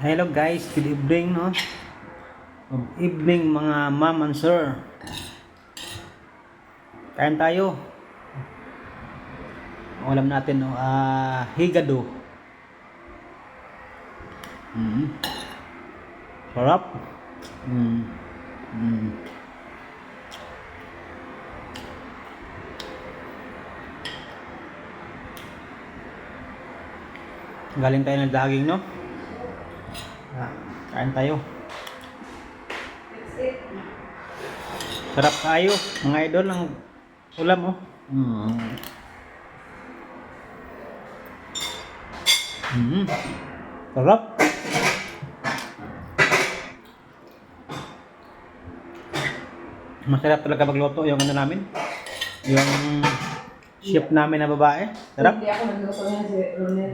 Hello guys, good evening no. Good evening mga ma'am and sir. Kain tayo. Ang ulam natin no, higado. Sarap. Galing tayo ng daging no. Kain tayo. Sarap kayo, mga idol ng ulam oh. Sarap. Masarap talaga magluto yung ano namin. Yung chef namin na babae. Sarap. Hindi ako nagluto niya si Ronel.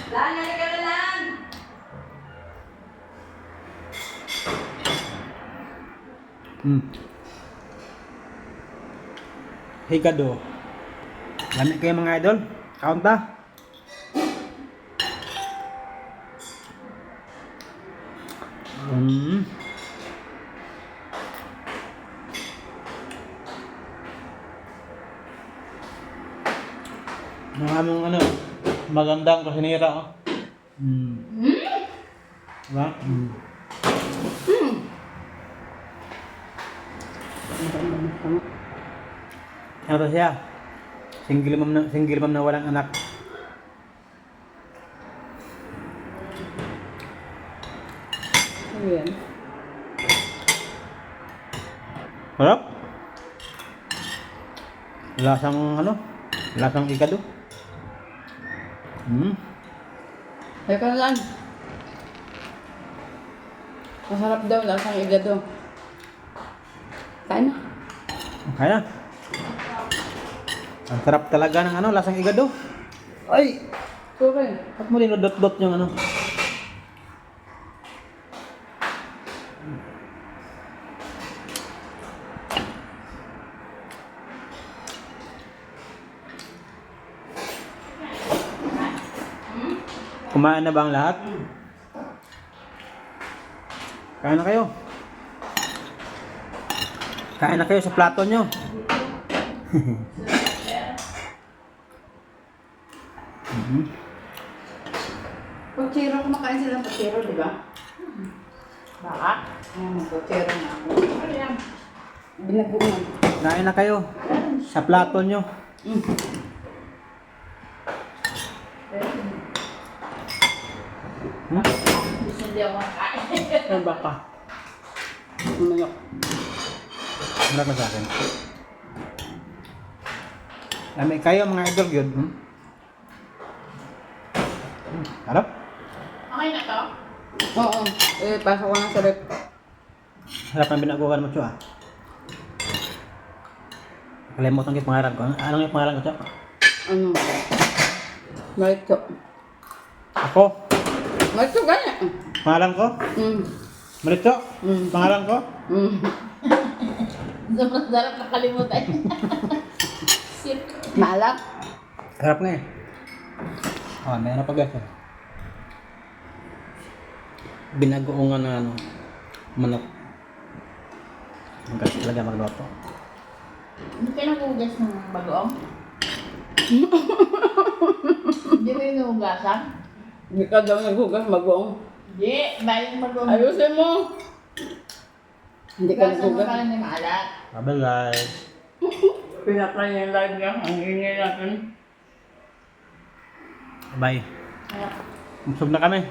Lang, halika na lang! Higado. Lamig kayo mga idol. Kaunta. Yung aming ano, magandang kusinira oh. Diba? Ano to siya? Single mom na walang anak. Ano yan? Harap? Lasang ano? Lasang ikado. Halika na lang. Masarap daw, lasang igado. Kain na. Kaya. Ang sarap talaga ng ano, lasang igado. Ay! Okay. At mo dinodot-dot yung ano. Kumain na ba ang lahat? Kain na kayo. Kain na kayo sa plato nyo. Pochero, kumakain sila ng pochero, di ba? Baka? Pochero na ako. Ano yan? Binagungan. Kain na kayo sa plato nyo. Gusto hindi ako makain. Ay baka. Umayok. Harap na sa akin. Lami kayo mga idol yun. Harap? Okay na to? Oo. Pasok ko na sa rep. Harap na binagugan mo siya. Kalimutan ko yung pangalan ko. Anong yung pangalan ko siya? Ano? Marito. Ako? Marito ganyan. Pangalan ko? Malito? Pangalan ko? Sarap nakalimutan. Malak? Harap nga eh. Mayroon pa guys. Binagoongan na ano, manok. Ang galing talaga magluto. Hindi ka nagugas ng bagoong? Hindi mo yung nagugasan? Hindi ka daw naghugas magong. Hindi, baling bagoong. Ayusin mo. Hindi ka Hugasan mo naghugas. ka lang ng alat. Bye guys. Pinapray yung live niya. Ang ingay natin. Bye. Busog na kami.